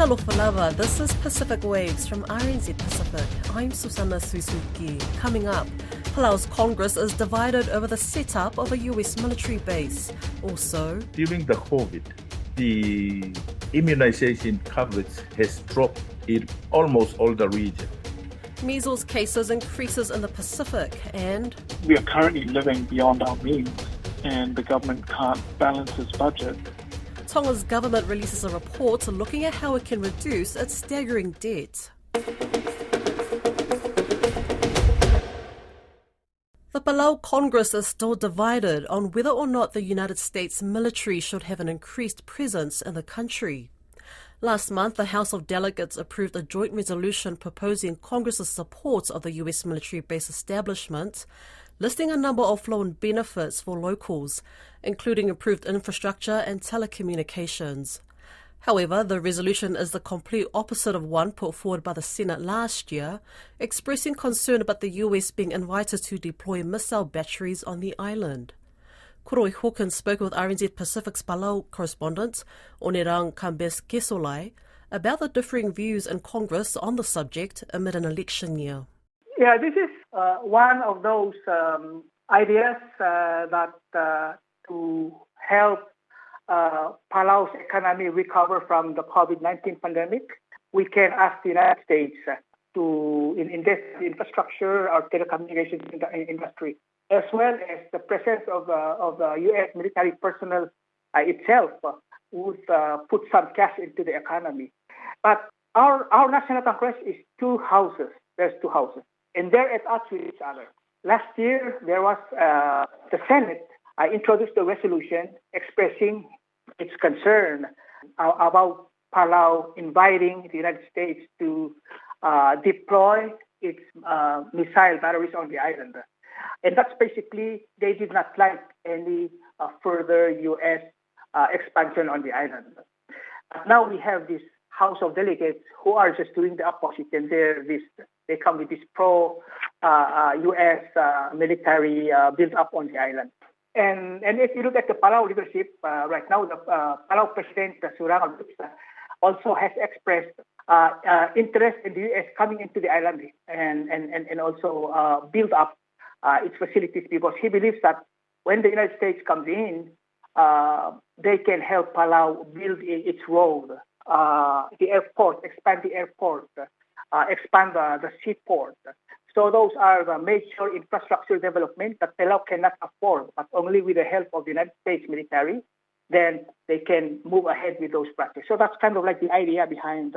Talofa lava, this is Pacific Waves from RNZ Pacific. I'm Susana Suzuki. Coming up, Palau's Congress is divided over the setup of a US military base. Also, during the COVID, the immunization coverage has dropped in almost all the region. measles cases increases in the Pacific, and we are currently living beyond our means and the government can't balance its budget. Tonga's government releases a report looking at how it can reduce its staggering debt. The Palau Congress is still divided on whether or not the United States military should have an increased presence in the country. Last month, the House of Delegates approved a joint resolution proposing Congress's support of the US military base establishment, listing a number of flown benefits for locals, including improved infrastructure and telecommunications. However, the resolution is the complete opposite of one put forward by the Senate last year, expressing concern about the US being invited to deploy missile batteries on the island. Koroi Hawkins spoke with RNZ Pacific's Palau correspondent, Onerang Kambes Kesolai, about the differing views in Congress on the subject amid an election year. Yeah, this is one of those ideas that to help Palau's economy recover from the COVID-19 pandemic, we can ask the United States to invest in infrastructure or telecommunications industry, as well as the presence of the U.S. military personnel itself would put some cash into the economy. But our National Congress is two houses. There's two houses, and they're at odds with each other. Last year, there was the Senate introduced a resolution expressing its concern about Palau inviting the United States to deploy its missile batteries on the island. And that's basically, they did not like any further U.S. expansion on the island. Now we have this House of Delegates who are just doing the opposite, and they come with this pro-U.S. military build up on the island. And if you look at the Palau leadership right now, the Palau President Surang also has expressed interest in the U.S. coming into the island and also build up its facilities, because he believes that when the United States comes in, they can help Palau build its road, the airport, expand the airport, expand the seaport. So those are the major infrastructure development that Palau cannot afford, but only with the help of the United States military, then they can move ahead with those projects. So that's kind of like the idea behind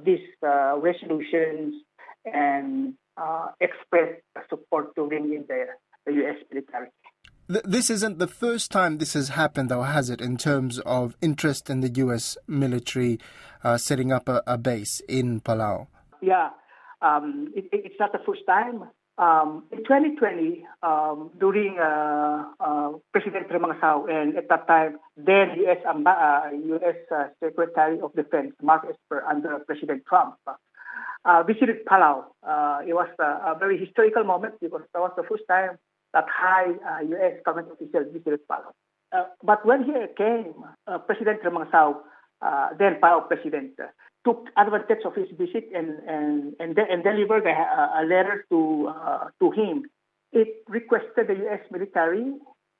these resolutions and express support to bring in the U.S. military. This isn't the first time this has happened, though, has it, in terms of interest in the U.S. military setting up a base in Palau? Yeah, it's not the first time. In 2020, during President Tremangsaw, and at that time, then U.S. Secretary of Defense Mark Esper under President Trump visited Palau. It was a very historical moment because that was the first time that high U.S. government officials visited Palau. But when he came, President Tremangsaw, then Palau President, took advantage of his visit and delivered a letter to him. It requested the U.S. military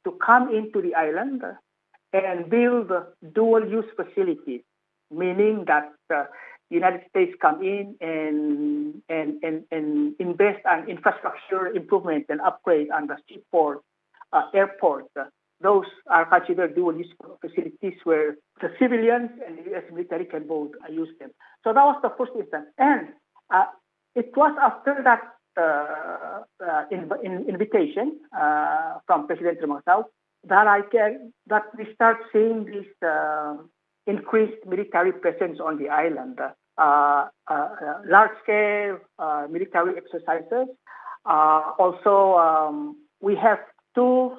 to come into the island and build dual-use facilities, meaning that the United States come in and invest on infrastructure improvement and upgrade on the seaport, airport. Those are considered dual-use facilities where the civilians and the U.S. military can both use them. So that was the first instance. And it was after that invitation from President Tremangsaw that we start seeing this increased military presence on the island. Large-scale military exercises. Also, we have two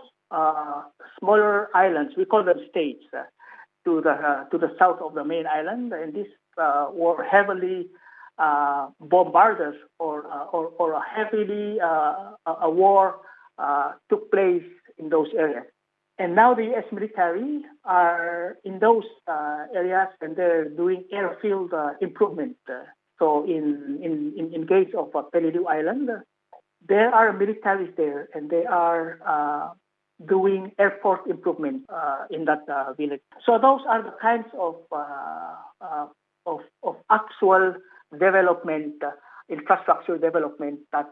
smaller islands, we call them states, to the south of the main island, and these were heavily bombarded, or a heavily a war took place in those areas. And now the U.S. military are in those areas, and they're doing airfield improvement. So in case of Peleliu Island, there are militaries there, and they are doing airport improvement in that village. So those are the kinds of actual development, infrastructure development that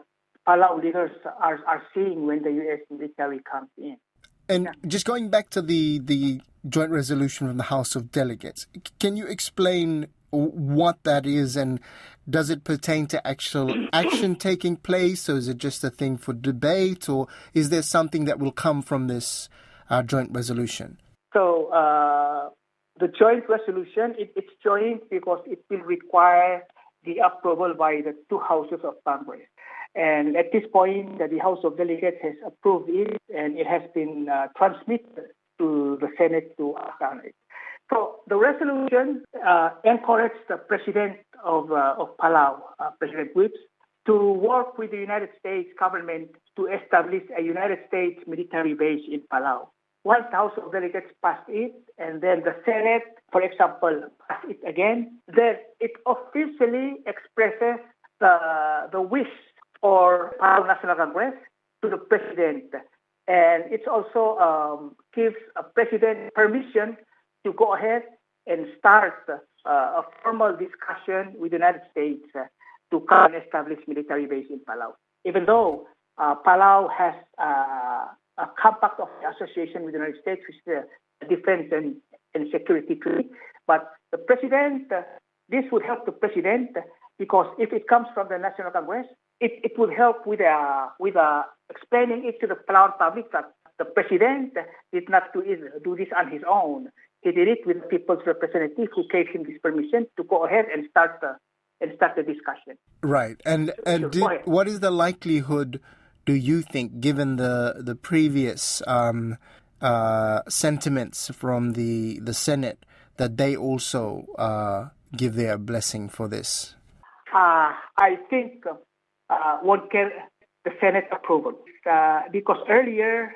Palau leaders are seeing when the U.S. military comes in. And just going back to the joint resolution from the House of Delegates, can you explain what that is, and does it pertain to actual action taking place, or is it just a thing for debate, or is there something that will come from this joint resolution? So the joint resolution, it's joint because it will require the approval by the two houses of Congress. And at this point, the House of Delegates has approved it, and it has been transmitted to the Senate to act on it. So the resolution encouraged the President of Palau, President Whips, to work with the United States government to establish a United States military base in Palau. Once the House of Delegates passed it, and then the Senate, for example, passed it again, then it officially expresses the wish for Palau National Congress to the President. And it also gives a President permission to go ahead and start a formal discussion with the United States to come and establish military base in Palau. Even though Palau has a compact of association with the United States, which is a defense and security treaty, but the President, this would help the President because if it comes from the National Congress, it would help with explaining it to the Palauan public that the President did not do this on his own. He did it with the people's representative who gave him this permission to go ahead and start the discussion. Right. And what is the likelihood, do you think, given the previous sentiments from the Senate, that they also give their blessing for this? I think won't get the Senate approval because earlier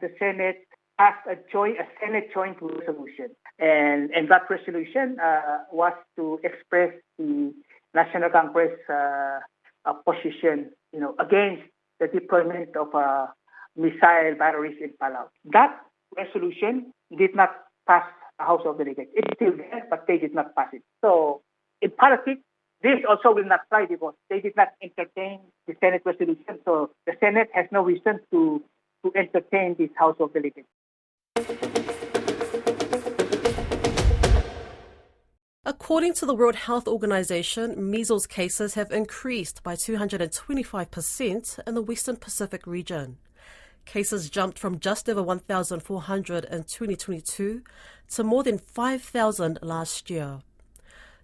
the Senate passed a Senate joint resolution, and that resolution was to express the National Congress position, against the deployment of missile batteries in Palau. That resolution did not pass the House of Delegates. It's still there, but they did not pass it. So in politics, this also will not fly because they did not entertain the Senate resolution. So the Senate has no reason to entertain this House of Delegates. According to the World Health Organization, measles cases have increased by 225% in the Western Pacific region. Cases jumped from just over 1,400 in 2022 to more than 5,000 last year.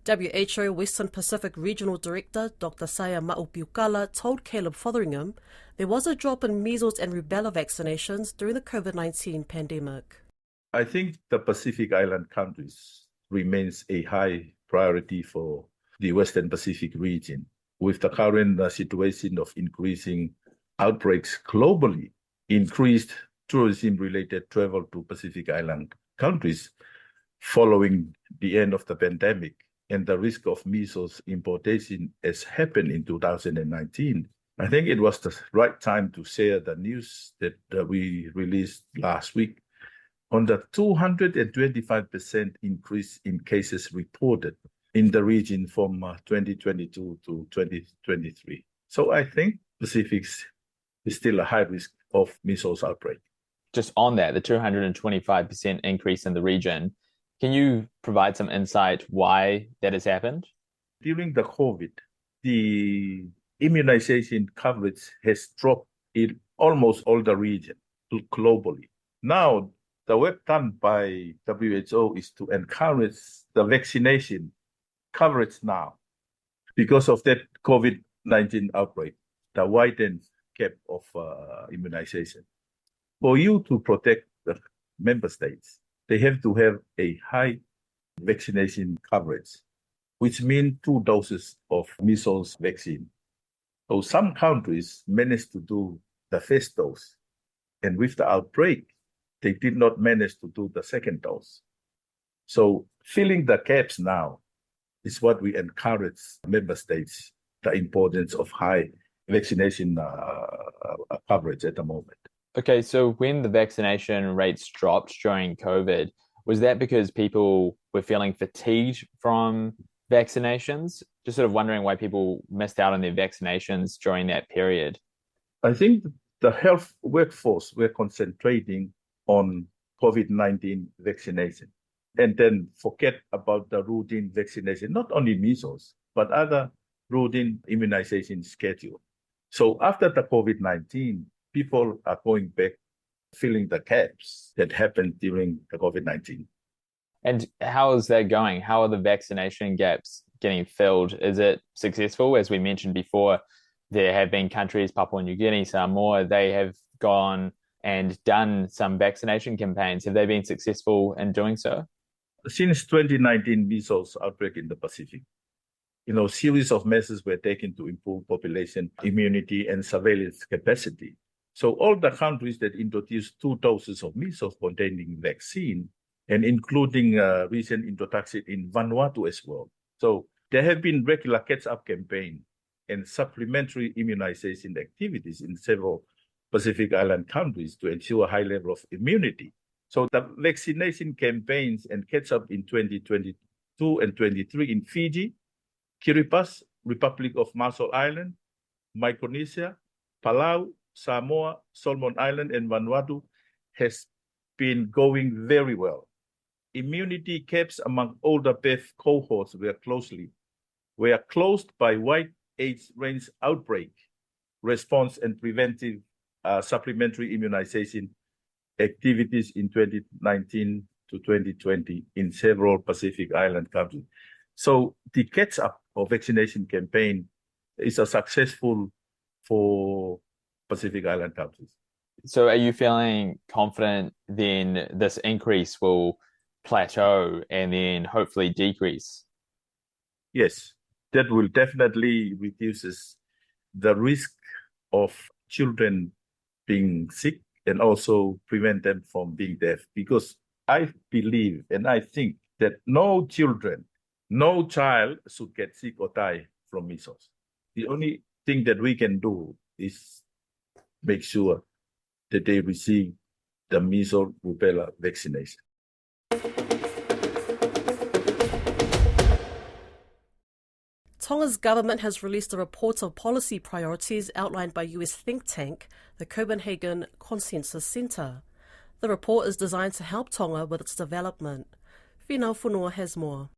WHO Western Pacific Regional Director Dr. Saya Ma'upiukala told Caleb Fotheringham there was a drop in measles and rubella vaccinations during the COVID-19 pandemic. I think the Pacific Island countries remains a high priority for the Western Pacific region. With the current situation of increasing outbreaks globally, increased tourism-related travel to Pacific Island countries following the end of the pandemic, and the risk of measles importation as happened in 2019, I think it was the right time to share the news that we released last week on the 225% increase in cases reported in the region from 2022 to 2023. So I think Pacific is still a high risk of measles outbreak. Just on that, the 225% increase in the region, can you provide some insight why that has happened? During the COVID, the immunization coverage has dropped in almost all the region globally. Now, the work done by WHO is to encourage the vaccination coverage now. Because of that COVID-19 outbreak, the widened gap of immunization. For you to protect the member states, they have to have a high vaccination coverage, which means 2 doses of measles vaccine. So some countries managed to do the first dose. And with the outbreak, they did not manage to do the second dose. So filling the gaps now is what we encourage member states, the importance of high vaccination coverage at the moment. Okay, so when the vaccination rates dropped during COVID, was that because people were feeling fatigued from vaccinations? Just sort of wondering why people missed out on their vaccinations during that period. I think the health workforce were concentrating on COVID-19 vaccination and then forget about the routine vaccination, not only measles, but other routine immunization schedule. So after the COVID-19, people are going back, filling the gaps that happened during the COVID-19. And how is that going? How are the vaccination gaps getting filled? Is it successful? As we mentioned before, there have been countries, Papua New Guinea, Samoa, they have gone and done some vaccination campaigns. Have they been successful in doing so? Since 2019 measles outbreak in the Pacific, series of measures were taken to improve population immunity and surveillance capacity. So all the countries that introduced 2 doses of measles-containing vaccine, and including recent introduction in Vanuatu as well. So there have been regular catch-up campaign and supplementary immunization activities in several Pacific Island countries to ensure a high level of immunity. So the vaccination campaigns and catch-up in 2022 and 23 in Fiji, Kiribati, Republic of Marshall Island, Micronesia, Palau, Samoa, Solomon Island, and Vanuatu has been going very well. Immunity caps among older birth cohorts were closed by wide age range outbreak response and preventive supplementary immunization activities in 2019 to 2020 in several Pacific Island countries. So the catch-up or vaccination campaign is a successful for Pacific Island countries. So are you feeling confident then this increase will plateau and then hopefully decrease? Yes, that will definitely reduces the risk of children being sick and also prevent them from being deaf. Because I believe and I think that no child should get sick or die from measles. The only thing that we can do is make sure that they receive the measles rubella vaccination. Tonga's government has released a report of policy priorities outlined by US think tank, the Copenhagen Consensus Centre. The report is designed to help Tonga with its development. Finau Funua has more.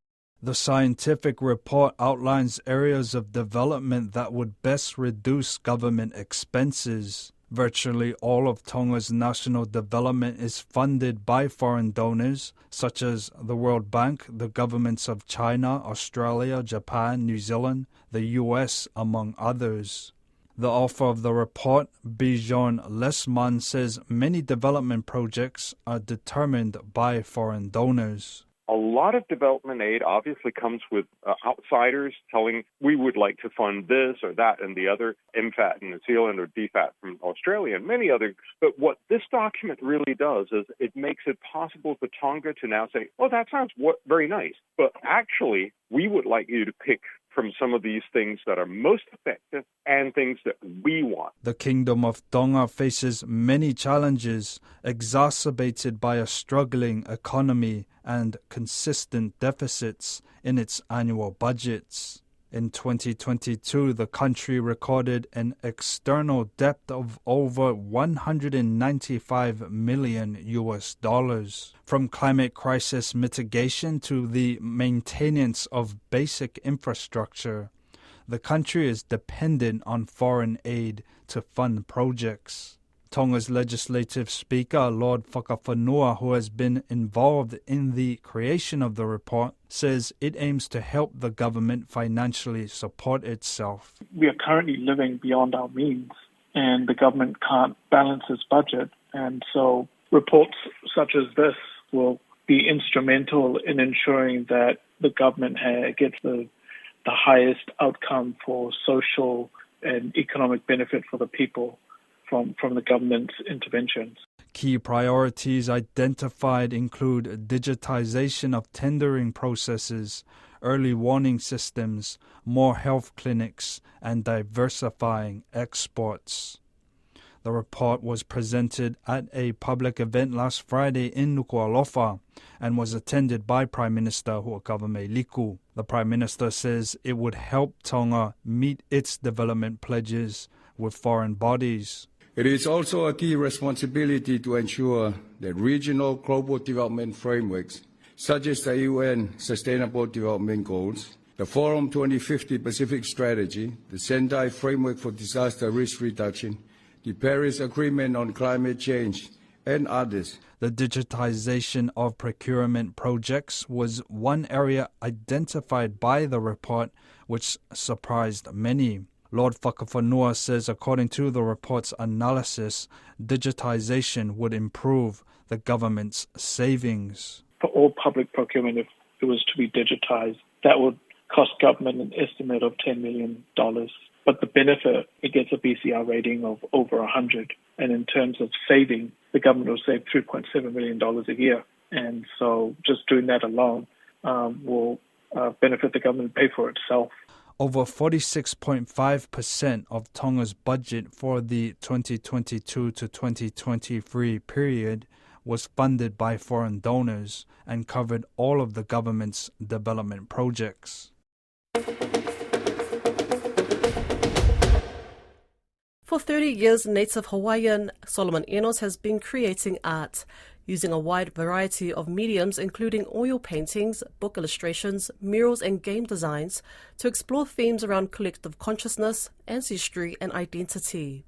The scientific report outlines areas of development that would best reduce government expenses. Virtually all of Tonga's national development is funded by foreign donors, such as the World Bank, the governments of China, Australia, Japan, New Zealand, the US, among others. The author of the report, Bjorn Lesman, says many development projects are determined by foreign donors. A lot of development aid obviously comes with outsiders telling we would like to fund this or that and the other, MFAT in New Zealand or DFAT from Australia and many others. But what this document really does is it makes it possible for Tonga to now say, oh, that sounds very nice, but actually we would like you to pick from some of these things that are most effective and things that we want. The Kingdom of Tonga faces many challenges exacerbated by a struggling economy and consistent deficits in its annual budgets. In 2022, the country recorded an external debt of over $195 million. From climate crisis mitigation to the maintenance of basic infrastructure, the country is dependent on foreign aid to fund projects. Tonga's legislative speaker, Lord Whakawhanua, who has been involved in the creation of the report, says it aims to help the government financially support itself. We are currently living beyond our means, and the government can't balance its budget. And so reports such as this will be instrumental in ensuring that the government gets the highest outcome for social and economic benefit for the people from the government's interventions. Key priorities identified include digitization of tendering processes, early warning systems, more health clinics, and diversifying exports. The report was presented at a public event last Friday in Nuku'alofa and was attended by Prime Minister Huakavame Liku. The Prime Minister says it would help Tonga meet its development pledges with foreign bodies. It is also a key responsibility to ensure that regional global development frameworks, such as the UN Sustainable Development Goals, the Forum 2050 Pacific Strategy, the Sendai Framework for Disaster Risk Reduction, the Paris Agreement on Climate Change, and others. The digitization of procurement projects was one area identified by the report, which surprised many. Lord Whakawhanua says according to the report's analysis, digitization would improve the government's savings. For all public procurement, if it was to be digitized, that would cost government an estimate of $10 million. But the benefit, it gets a BCR rating of over 100. And in terms of saving, the government will save $3.7 million a year. And so just doing that alone will benefit the government, pay for itself. Over 46.5% of Tonga's budget for the 2022 to 2023 period was funded by foreign donors and covered all of the government's development projects. For 30 years, native Hawaiian Solomon Enos has been creating art, using a wide variety of mediums including oil paintings, book illustrations, murals and game designs to explore themes around collective consciousness, ancestry and identity.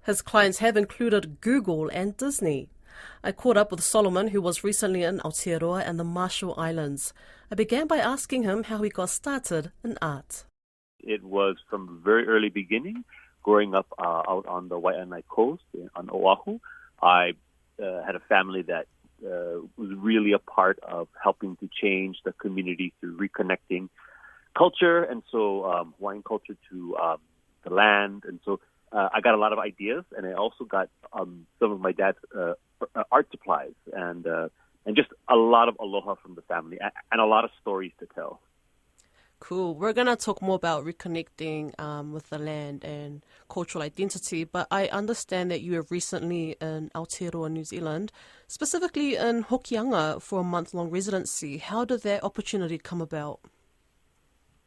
His clients have included Google and Disney. I caught up with Solomon, who was recently in Aotearoa and the Marshall Islands. I began by asking him how he got started in art. It was from a very early beginning. Growing up out on the Waianae coast on Oahu, I had a family that was really a part of helping to change the community through reconnecting culture, and so Hawaiian culture to the land. And so I got a lot of ideas, and I also got some of my dad's art supplies, and just a lot of aloha from the family, and a lot of stories to tell. Cool. We're going to talk more about reconnecting with the land and cultural identity, but I understand that you were recently in Aotearoa, New Zealand, specifically in Hokianga for a month-long residency. How did that opportunity come about?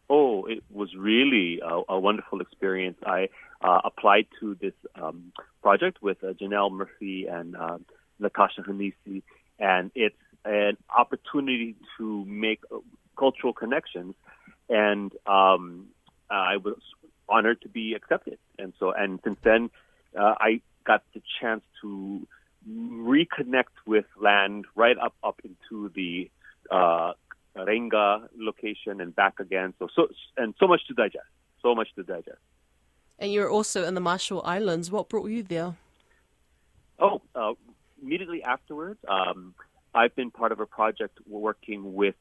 Oh, it was really a wonderful experience. I applied to this project with Janelle Murphy and Natasha Hanisi, and it's an opportunity to make cultural connections. And I was honored to be accepted. And since then, I got the chance to reconnect with land right up into the Renga location and back again. So much to digest. And you're also in the Marshall Islands. What brought you there? Immediately afterwards, I've been part of a project working with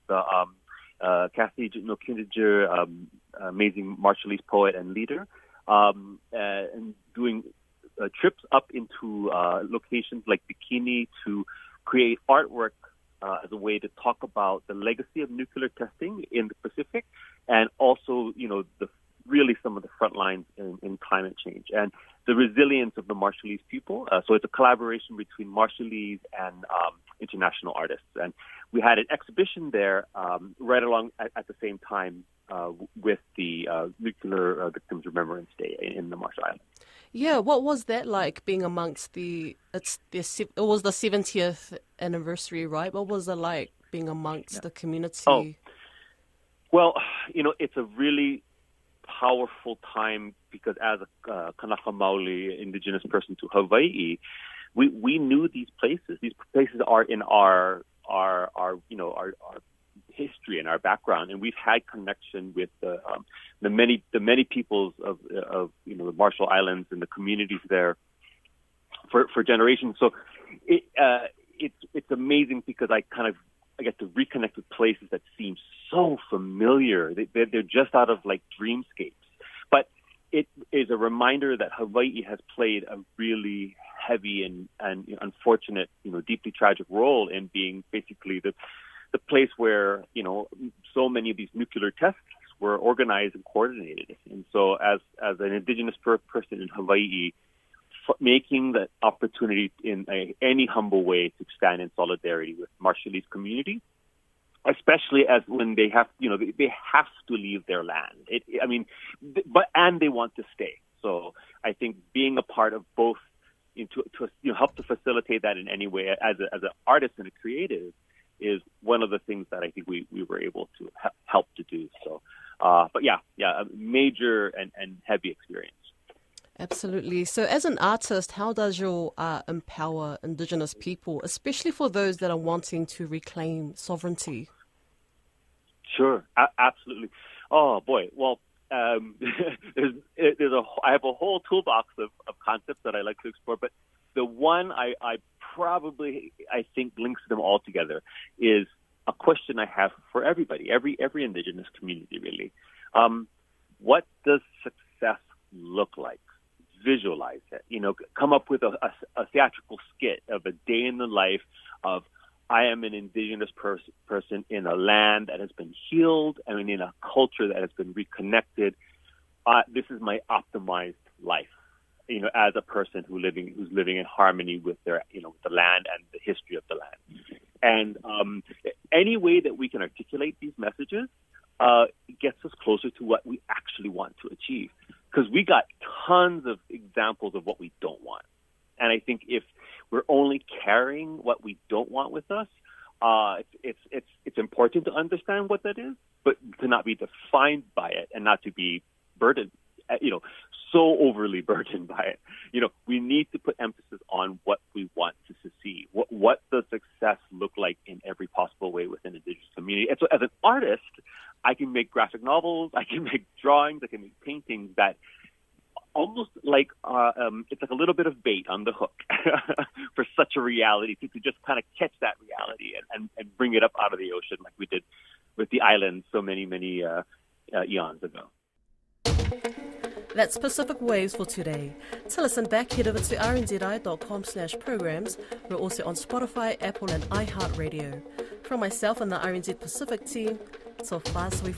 Kathy Nokindiger, amazing Marshallese poet and leader, and doing trips up into locations like Bikini to create artwork as a way to talk about the legacy of nuclear testing in the Pacific, and also, really some of the front lines in climate change and the resilience of the Marshallese people. So it's a collaboration between Marshallese and international artists. And we had an exhibition there right along at the same time with the Nuclear Victims Remembrance Day in the Marshall Islands. Yeah, what was that like being amongst it was the 70th anniversary, right? What was it like being amongst the community? Oh, well, it's a really powerful time because as a Kanaka Maoli indigenous person to Hawaii, we knew these places. These places are in our history and our background, and we've had connection with the many peoples of the Marshall Islands and the communities there for generations. So it's amazing because I get to reconnect with places that seem so familiar. They're just out of like dreamscapes. But it is a reminder that Hawaii has played a really heavy and unfortunate, deeply tragic role in being basically the place where, so many of these nuclear tests were organized and coordinated. And so as an indigenous person in Hawaii, making the opportunity in any humble way to stand in solidarity with Marshallese community, especially as when they have, they have to leave their land. And they want to stay. So I think being a part of both, to help to facilitate that in any way as an artist and a creative is one of the things that I think we were able to help to do. So, a major and heavy experience. Absolutely. So as an artist, how does your art empower Indigenous people, especially for those that are wanting to reclaim sovereignty? Sure, absolutely. Oh, boy. Well, I have a whole toolbox of concepts that I like to explore, but the one I think links them all together is a question I have for everybody, every Indigenous community, really. What does success look like? Visualize it. Come up with a theatrical skit of a day in the life of I am an Indigenous person in a land that has been healed. In a culture that has been reconnected. This is my optimized life. As a person who's living in harmony with their, the land and the history of the land. And any way that we can articulate these messages gets us closer to what we actually want to achieve. Because we got tons of examples of what we don't want. And I think if we're only carrying what we don't want with us, it's important to understand what that is, but to not be defined by it and not to be burdened, so overly burdened by it. We need to put emphasis on what we want to succeed. What does success look like in every possible way within the Indigenous community? And so as an artist, I can make graphic novels, I can make drawings, I can make paintings that almost like it's like a little bit of bait on the hook for such a reality, to just kind of catch that reality and bring it up out of the ocean like we did with the island so many eons ago. That's Pacific Waves for today. To listen back, head over to rnzi.com/programs. We're also on Spotify, Apple and iHeartRadio. From myself and the RNZ Pacific team, so far, so we